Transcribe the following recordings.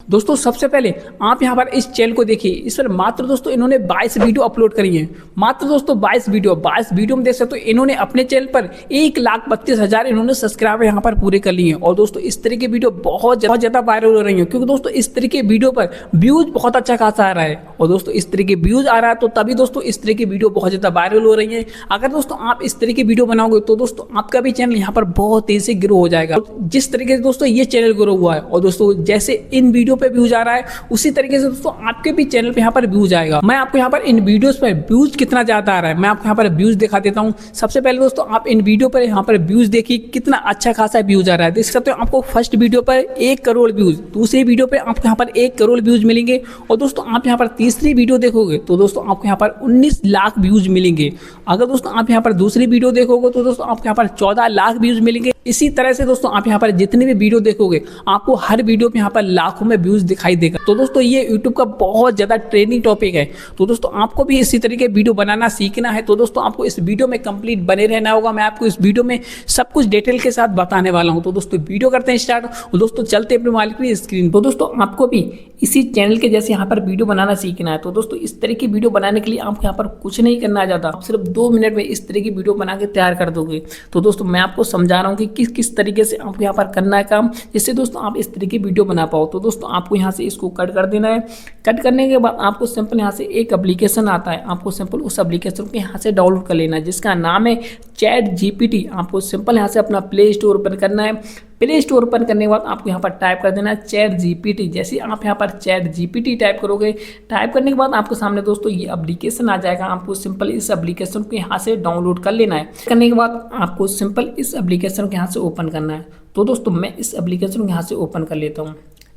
दोस्तों सबसे पहले आप यहाँ पर इस चैनल को देखिए। इस पर मात्र दोस्तों इन्होंने 22 वीडियो अपलोड करी हैं। मात्र दोस्तों 22 वीडियो में देख सकते हो इन्होंने अपने चैनल पर 1,32,000 इन्होंने सब्सक्राइबर यहाँ पर पूरे कर लिए हैं। और दोस्तों इस तरह की वीडियो बहुत ज़्यादा वायरल हो रही है, क्योंकि दोस्तों इस तरह के वीडियो पर व्यूज बहुत अच्छा खासा आ रहा है। और दोस्तों इस तरह के व्यूज आ रहा है तो तभी दोस्तों इस तरह की वीडियो बहुत ज़्यादा वायरल हो रही है। अगर दोस्तों आप इस तरह की वीडियो बनाओगे तो दोस्तों आपका भी चैनल यहाँ पर बहुत तेजी से ग्रो हो जाएगा। जिस तरीके से दोस्तों ये चैनल ग्रो हुआ है और दोस्तों जैसे इन वीडियो पे व्यूज आ रहा है उसी तरीके से दोस्तों आपके भी चैनल पे यहाँ पर व्यूज आएगा। मैं आपको यहाँ पर इन वीडियोस पर व्यूज कितना ज्यादा आ रहा है मैं आपको यहाँ पर व्यूज दिखा देता हूँ। सबसे पहले दोस्तों आप इन वीडियो पर यहाँ पर व्यूज देखिए कितना अच्छा खासा व्यूज आ रहा है। देख सकते हो आपको फर्स्ट वीडियो पर 1 करोड़ व्यूज, दूसरी वीडियो पर आपको यहाँ पर 1 करोड़ व्यूज मिलेंगे। और दोस्तों आप यहाँ पर तीसरी वीडियो देखोगे तो दोस्तों आपको यहाँ पर 19 लाख व्यूज मिलेंगे। अगर दोस्तों आप यहाँ पर दूसरी वीडियो देखोगे तो दोस्तों आपको यहाँ पर 14 लाख व्यूज मिलेंगे। इसी तरह से दोस्तों आप यहाँ पर जितने भी वीडियो देखोगे आपको हर वीडियो पे यहाँ पर लाखों में व्यूज दिखाई देगा। तो दोस्तों ये YouTube का बहुत ज्यादा ट्रेंडिंग टॉपिक है। तो दोस्तों आपको भी इसी तरीके वीडियो बनाना सीखना है तो दोस्तों आपको इस वीडियो में कंप्लीट बने रहना होगा। मैं आपको इस वीडियो में सब कुछ डिटेल के साथ बताने वाला हूँ। तो दोस्तों वीडियो करते हैं स्टार्ट और दोस्तों चलते अपने मोबाइल की स्क्रीन। तो दोस्तों आपको भी इसी चैनल के जैसे यहाँ पर वीडियो बनाना सीखना है। तो दोस्तों इस तरह की वीडियो बनाने के लिए आपको यहाँ पर कुछ नहीं करना चाहता, आप सिर्फ 2 मिनट में इस तरह की वीडियो बना के तैयार कर दोगे। तो दोस्तों मैं आपको समझा रहा हूँ कि किस तरीके से आपको यहाँ पर करना है काम, जिससे दोस्तों आप इस तरह की वीडियो बना पाओ। तो दोस्तों आपको यहाँ से इसको कट कर देना है। कट करने के बाद आपको सिंपल यहाँ से एक एप्लीकेशन आता है, आपको सिंपल उस एप्लीकेशन को यहाँ से डाउनलोड कर लेना है जिसका नाम है ChatGPT। आपको सिंपल यहाँ से अपना प्ले स्टोर ओपन करना है। प्ले स्टोर ओपन करने के बाद आपको यहाँ पर टाइप कर देना है ChatGPT। जैसे आप यहाँ पर ChatGPT टाइप करोगे, टाइप करने के बाद आपके सामने दोस्तों ये एप्लीकेशन आ जाएगा। आपको सिंपल इस एप्लीकेशन को यहाँ से डाउनलोड कर लेना है। करने के बाद आपको सिंपल इस एप्लीकेशन को यहाँ से ओपन करना है। तो दोस्तों मैं इस एप्लीकेशन को यहाँ से ओपन कर लेता हूँ।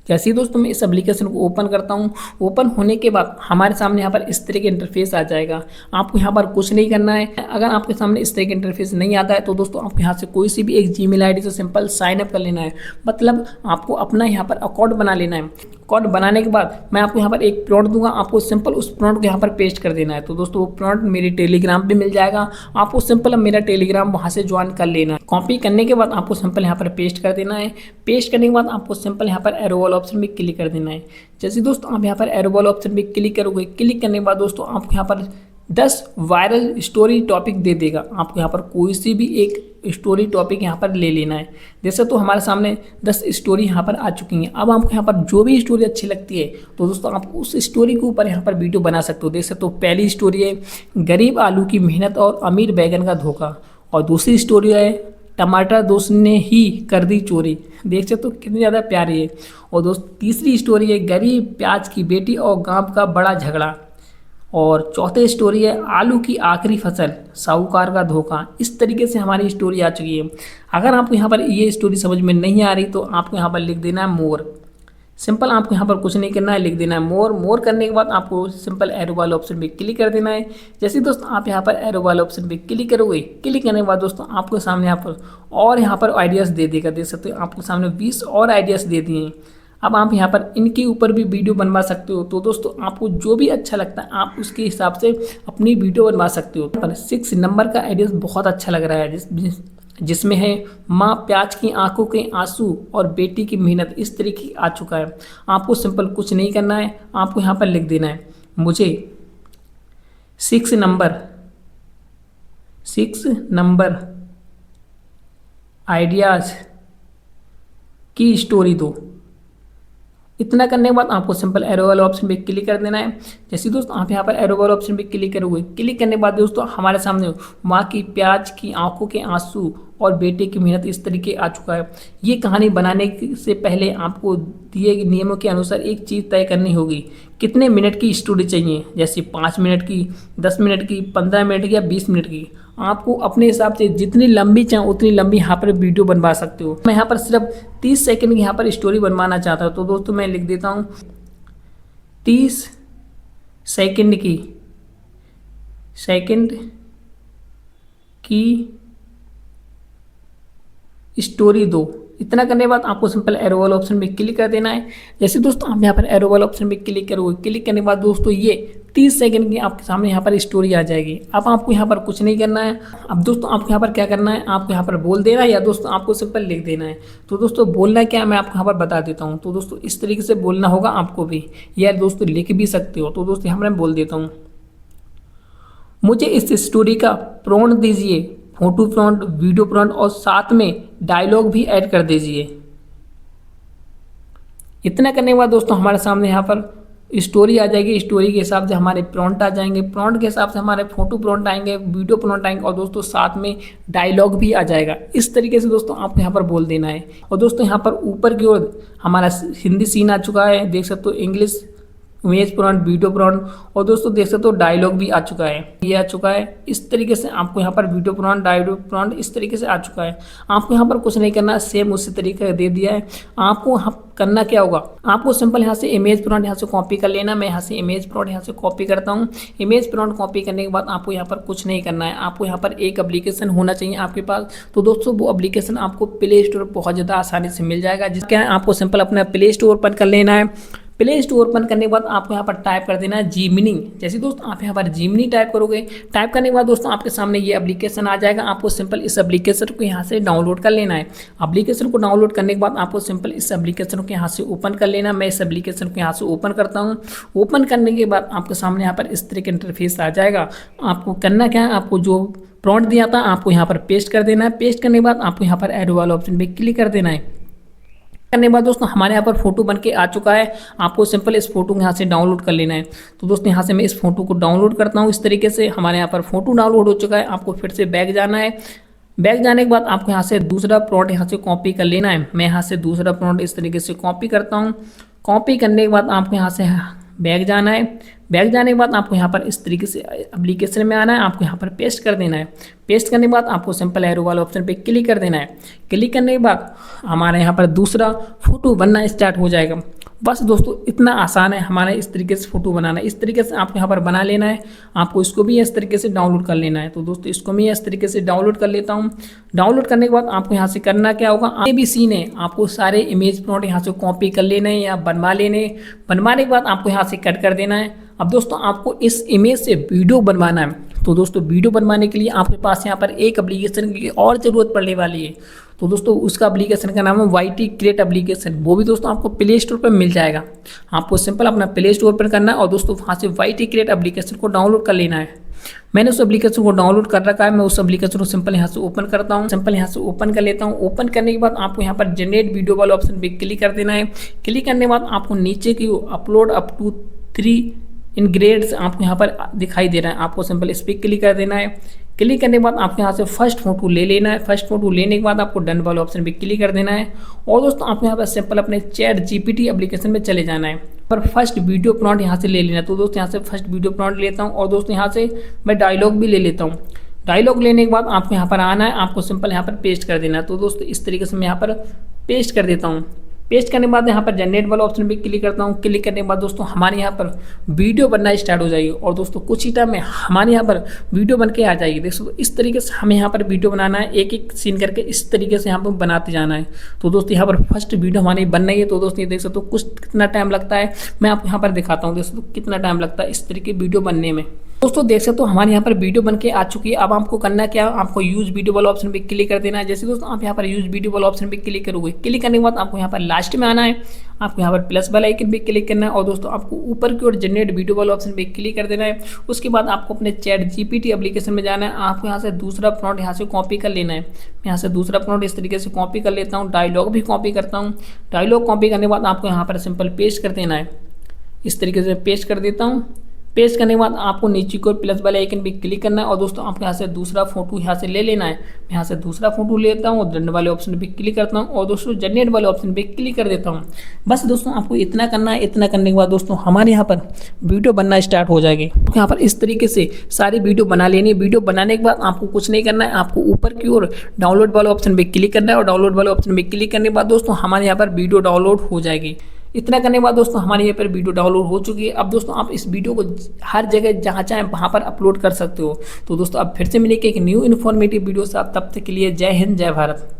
जैसे ही दोस्तों मैं इस एप्लीकेशन को ओपन करता हूँ, ओपन होने के बाद हमारे सामने यहाँ पर इस तरह के इंटरफेस आ जाएगा। आपको यहाँ पर कुछ नहीं करना है। अगर आपके सामने इस तरह के इंटरफेस नहीं आता है तो दोस्तों आपको यहाँ से कोई सी भी एक जीमेल आईडी से सिंपल साइन अप कर लेना है। मतलब आपको अपना यहाँ पर अकाउंट बना लेना है। अकाउंट बनाने के बाद मैं आपको यहाँ पर एक प्रॉम्प्ट दूंगा, आपको सिंपल उस प्रॉम्प्ट को यहाँ पर पेस्ट कर देना है। तो दोस्तों वो प्रॉम्प्ट मेरे टेलीग्राम पे मिल जाएगा। आपको सिंपल मेरा टेलीग्राम वहाँ से ज्वाइन कर लेना है। कॉपी करने के बाद आपको सिंपल यहाँ पर पेस्ट कर देना है। पेस्ट करने के बाद आपको सिंपल यहाँ पर एरो वाला ऑप्शन में क्लिक कर देना है। जैसे दोस्तों आप यहाँ पर एरो वाला ऑप्शन में क्लिक करोगे, क्लिक करने के बाद दोस्तों आपको यहाँ पर 10 वायरल स्टोरी टॉपिक दे देगा। आपको यहाँ पर कोई सी भी एक स्टोरी टॉपिक यहाँ पर ले लेना है। जैसे तो हमारे सामने 10 स्टोरी यहाँ पर आ चुकी हैं। अब आपको यहाँ पर जो भी स्टोरी अच्छी लगती है तो दोस्तों आप उस स्टोरी के ऊपर यहाँ पर वीडियो बना सकते हो। जैसे तो पहली स्टोरी है गरीब आलू की मेहनत और अमीर बैगन का धोखा, और दूसरी स्टोरी है टमाटर दोस्त ने ही कर दी चोरी। देख सकते हो कितनी ज़्यादा प्यारी है। और दोस्त तीसरी स्टोरी है गरीब प्याज की बेटी और गांव का बड़ा झगड़ा, और चौथी स्टोरी है आलू की आखिरी फसल साहूकार का धोखा। इस तरीके से हमारी स्टोरी आ चुकी है। अगर आपको यहाँ पर ये स्टोरी समझ में नहीं आ रही तो आपको यहाँ पर लिख देना है मोर। सिंपल आपको यहाँ पर कुछ नहीं करना है, लिख देना है मोर। मोर करने के बाद आपको सिंपल एरो वाले ऑप्शन पे क्लिक कर देना है। जैसे दोस्तों आप यहाँ पर एरो वाले ऑप्शन पे क्लिक करोगे, क्लिक करने के बाद दोस्तों आपको सामने यहाँ पर और यहाँ पर आइडियाज़ दे देगा। देख सकते हो आपको सामने 20 और आइडियाज़ दे दिए हैं। अब आप यहाँ पर इनके ऊपर भी वीडियो बनवा सकते हो। तो दोस्तों आपको जो भी अच्छा लगता है आप उसके हिसाब से अपनी वीडियो बनवा सकते हो। पर 6 नंबर का आइडिया बहुत अच्छा लग रहा है जिसमें है माँ प्याज की आंखों के आंसू और बेटी की मेहनत। इस तरीके आ चुका है। आपको सिंपल कुछ नहीं करना है, आपको यहाँ पर लिख देना है मुझे 6 नंबर आइडियाज़ की स्टोरी दो। इतना करने के बाद आपको सिंपल एरो वाला ऑप्शन पे क्लिक कर देना है। जैसे दोस्तों आप यहाँ पर एरो वाला ऑप्शन पे क्लिक करोगे, क्लिक करने के बाद दोस्तों हमारे सामने माँ की प्याज की आंखों के आंसू और बेटे की मेहनत इस तरीके आ चुका है। ये कहानी बनाने से पहले आपको दिए गए नियमों के अनुसार एक चीज़ तय करनी होगी, कितने मिनट की स्टोरी चाहिए। जैसे 5 मिनट की, 10 मिनट की, 15 मिनट की या 20 मिनट की। आपको अपने हिसाब से जितनी लंबी चाहे उतनी लंबी यहाँ पर वीडियो बनवा सकते हो। मैं यहाँ पर सिर्फ 30 सेकंड की यहाँ पर स्टोरी बनवाना चाहता हूँ। तो दोस्तों मैं लिख देता हूँ 30 सेकंड की स्टोरी दो। इतना करने के बाद आपको सिंपल एरो वाला ऑप्शन में क्लिक कर देना है। जैसे दोस्तों आप यहाँ पर एरो वाला ऑप्शन में क्लिक करोगे, क्लिक करने के बाद दोस्तों ये 30 सेकंड की आपके सामने यहाँ पर स्टोरी आ जाएगी। अब आपको यहाँ पर कुछ नहीं करना है। अब दोस्तों आपको यहाँ पर क्या करना है, आपको यहाँ पर बोल देना है या दोस्तों आपको सिंपल लिख देना है। तो दोस्तों बोलना क्या है मैं आपको यहाँ पर बता देता हूँ। तो दोस्तों इस तरीके से बोलना होगा आपको भी, या दोस्तों लिख भी सकते हो। तो दोस्तों यहाँ पर मैं बोल देता हूँ, मुझे इस स्टोरी का प्रॉम्प्ट दीजिए, फोटो प्रॉम्प्ट, वीडियो प्रॉम्प्ट और साथ में डायलॉग भी ऐड कर दीजिए। इतना करने के बाद दोस्तों हमारे सामने यहाँ पर स्टोरी आ जाएगी। स्टोरी के हिसाब से हमारे प्रॉम्प्ट आ जाएंगे, प्रॉम्प्ट के हिसाब से हमारे फोटो प्रॉम्प्ट आएंगे, वीडियो प्रॉम्प्ट आएंगे और दोस्तों साथ में डायलॉग भी आ जाएगा। इस तरीके से दोस्तों आपको यहाँ पर बोल देना है। और दोस्तों यहाँ पर ऊपर की ओर हमारा हिंदी सीन आ चुका है, देख सकते हो, English image prompt, video prompt और दोस्तों देख सकते हो डायलॉग भी आ चुका है, ये आ चुका है। इस तरीके से आपको यहाँ पर वीडियो प्रॉम्प्ट, डायलॉग प्रॉम्प्ट इस तरीके से आ चुका है। आपको यहाँ पर कुछ नहीं करना, सेम उसी तरीके का दे दिया है। आपको करना क्या होगा, आपको सिंपल यहाँ से इमेज प्रॉम्प्ट यहाँ से कॉपी कर लेना। मैं यहाँ से इमेज प्रॉम्प्ट यहाँ से कॉपी करता हूँ। इमेज प्रॉम्प्ट कॉपी करने के बाद आपको यहाँ पर कुछ नहीं करना है। आपको यहाँ पर एक एप्लीकेशन होना चाहिए आपके पास। तो दोस्तों वो एप्लीकेशन आपको प्ले स्टोर पर बहुत ज़्यादा आसानी से मिल जाएगा। जिसके आपको सिंपल अपना प्ले स्टोर ओपन कर लेना है। प्ले स्टोर ओपन करने के बाद आपको यहाँ पर टाइप कर देना है जीमिनी। जैसे दोस्तों आप यहाँ पर जीमिनी टाइप करोगे, टाइप करने के बाद दोस्तों आपके सामने ये एप्लीकेशन आ जाएगा। आपको सिंपल इस एप्लीकेशन को यहाँ से डाउनलोड कर लेना है। एप्लीकेशन को डाउनलोड करने के बाद आपको सिंपल इस एप्लीकेशन को यहाँ से ओपन कर लेना। मैं इस एप्लीकेशन को यहाँ से ओपन करता हूँ। ओपन करने के बाद आपके सामने यहाँ पर इस तरह का इंटरफेस आ जाएगा। आपको करना क्या है, आपको जो प्रॉम्प्ट दिया था आपको यहाँ पर पेस्ट कर देना है। पेस्ट करने के बाद आपको यहाँ पर ऐड वाला ऑप्शन पे क्लिक कर देना है। करने के बाद दोस्तों हमारे यहाँ पर फोटो बन के आ चुका है। आपको सिंपल इस फोटो को यहाँ से डाउनलोड कर लेना है। तो दोस्तों यहाँ से मैं इस फोटो को डाउनलोड करता हूँ। इस तरीके से हमारे यहाँ पर फोटो डाउनलोड हो चुका है। आपको फिर से बैक जाना है। बैक जाने के बाद आपको यहाँ से दूसरा प्रॉम्प्ट यहाँ से कॉपी कर लेना है। मैं यहाँ से दूसरा प्रॉम्प्ट इस तरीके से कॉपी करता हूँ। कॉपी करने के बाद आपको यहाँ से बैक जाना है। बैक जाने के बाद आपको यहाँ पर इस तरीके से एप्लीकेशन में आना है। आपको यहाँ पर पेस्ट कर देना है। पेस्ट करने के बाद आपको सिंपल एरो वाला ऑप्शन पे क्लिक कर देना है। क्लिक करने के बाद हमारे यहाँ पर दूसरा फोटो बनना स्टार्ट हो जाएगा। बस दोस्तों इतना आसान है हमारा इस तरीके से फोटो बनाना। इस तरीके से आपको यहाँ पर बना लेना है। आपको इसको भी इस तरीके से डाउनलोड कर लेना है। तो दोस्तों इसको मैं इस तरीके से डाउनलोड कर लेता हूँ। डाउनलोड करने के बाद आपको यहाँ से करना क्या होगा, ये भी सीन है, आपको सारे इमेज प्रॉम्प्ट यहाँ से कॉपी कर लेने या बनवा लेने। बनवाने के बाद आपको यहाँ से कट कर देना है। अब दोस्तों आपको इस इमेज से वीडियो बनवाना है। तो दोस्तों वीडियो बनवाने के लिए आपके पास यहाँ पर एक एप्लीकेशन की और ज़रूरत पड़ने वाली है। तो दोस्तों उसका एप्लीकेशन का नाम है YT क्रिएट एप्लीकेशन। वो भी दोस्तों आपको प्ले स्टोर पर मिल जाएगा। आपको सिंपल अपना प्ले स्टोर पर करना है और दोस्तों वहाँ से YT क्रिएट एप्लीकेशन को डाउनलोड कर लेना है। मैंने उस एप्लीकेशन को डाउनलोड कर रखा है। मैं उस एप्लीकेशन को सिंपल यहाँ से ओपन करता हूँ। सिंपल यहाँ से ओपन कर लेता हूँ। ओपन करने के बाद आपको यहाँ पर जनरेट वीडियो वाला ऑप्शन पे क्लिक कर देना है। क्लिक करने के बाद आपको नीचे की अपलोड अप टू 3 इंग्रेड्स आपको यहाँ पर दिखाई दे रहा है। आपको सिंपल इस पर क्लिक कर देना है। क्लिक करने के बाद आपको यहाँ से फर्स्ट फोटो ले लेना है। फर्स्ट फोटो लेने के बाद आपको डन वाले ऑप्शन पे क्लिक कर देना है। और दोस्तों आपको यहाँ पर सिंपल अपने ChatGPT एप्लीकेशन में चले जाना है। पर फर्स्ट वीडियो प्रॉम्प्ट यहाँ से ले लेना है। तो दोस्तों यहाँ से फर्स्ट वीडियो प्रॉम्प्ट लेता हूँ और दोस्तों यहाँ से मैं डायलॉग भी ले लेता हूँ। डायलॉग लेने के बाद आपको यहाँ पर आना है। आपको सिंपल यहाँ पर पेस्ट कर देना है। तो दोस्तों इस तरीके से मैं यहाँ पर पेस्ट कर देता हूँ। पेस्ट करने के बाद यहाँ पर जनरेट वाला ऑप्शन पे क्लिक करता हूँ। क्लिक करने के बाद दोस्तों हमारे यहाँ पर वीडियो बनना स्टार्ट हो जाएगी और दोस्तों कुछ ही टाइम में हमारे यहाँ पर वीडियो बन के आ जाएगी। दोस्तों इस तरीके से हमें यहाँ पर वीडियो बनाना है, एक एक सीन करके इस तरीके से यहाँ पर बनाते जाना है। तो दोस्तों यहाँ पर फर्स्ट वीडियो हमारी बन रही है। तो दोस्तों ये देख सकते हो कुछ कितना टाइम लगता है, मैं आपको यहाँ पर दिखाता हूँ। दोस्तों कितना टाइम लगता है इस तरीके वीडियो बनने में। दोस्तों देख सकते हो हमारे यहाँ पर वीडियो बन के आ चुकी है। अब आपको करना क्या, आपको यूज वीडियो वाला ऑप्शन पे क्लिक कर देना है। जैसे दोस्तों आप यहाँ पर यूज वीडियो वाला ऑप्शन पे क्लिक करोगे, क्लिक करने के बाद आपको यहाँ पर लास्ट में आना है। आपको यहाँ पर प्लस वाला आइकन पे क्लिक करना है और दोस्तों आपको ऊपर की ओर जनरेट वीडियो वाला ऑप्शन पे क्लिक कर देना है। उसके बाद आपको अपने ChatGPT एप्लीकेशन में जाना है। आपको यहाँ से दूसरा प्रॉम्प्ट यहाँ से कॉपी कर लेना है। मैं यहाँ से दूसरा प्रॉम्प्ट इस तरीके से कॉपी कर लेता हूँ। डायलॉग भी कॉपी करता हूँ। डायलॉग कॉपी करने के बाद आपको यहाँ पर सिंपल पेस्ट कर देना है। इस तरीके से पेस्ट कर देता हूँ। पेस्ट करने के बाद आपको नीचे को प्लस वाले आइकन पे क्लिक करना है और दोस्तों आपको यहाँ से दूसरा फोटो यहाँ से ले लेना है। मैं यहाँ से दूसरा फोटो लेता हूँ, डन वाले ऑप्शन पे क्लिक करता हूँ और दोस्तों जनरेट वाले ऑप्शन पे क्लिक कर देता हूँ। बस दोस्तों आपको इतना करना है। इतना करने के बाद दोस्तों हमारे यहाँ पर वीडियो बनना स्टार्ट हो जाएगी। यहाँ पर इस तरीके से सारी वीडियो बना लेनी है। वीडियो बनाने के बाद आपको कुछ नहीं करना है, आपको ऊपर की ओर डाउनलोड वाले ऑप्शन पे क्लिक करना है और डाउनलोड वाले ऑप्शन पे क्लिक करने के बाद दोस्तों हमारे यहाँ पर वीडियो डाउनलोड हो जाएगी। इतना करने के बाद दोस्तों हमारे यहाँ पर वीडियो डाउनलोड हो चुकी है। अब दोस्तों आप इस वीडियो को हर जगह जहाँ चाहें वहाँ पर अपलोड कर सकते हो। तो दोस्तों अब फिर से मिलेंगे एक न्यू इन्फॉर्मेटिव वीडियो से। आप तब तक के लिए जय हिंद, जय भारत।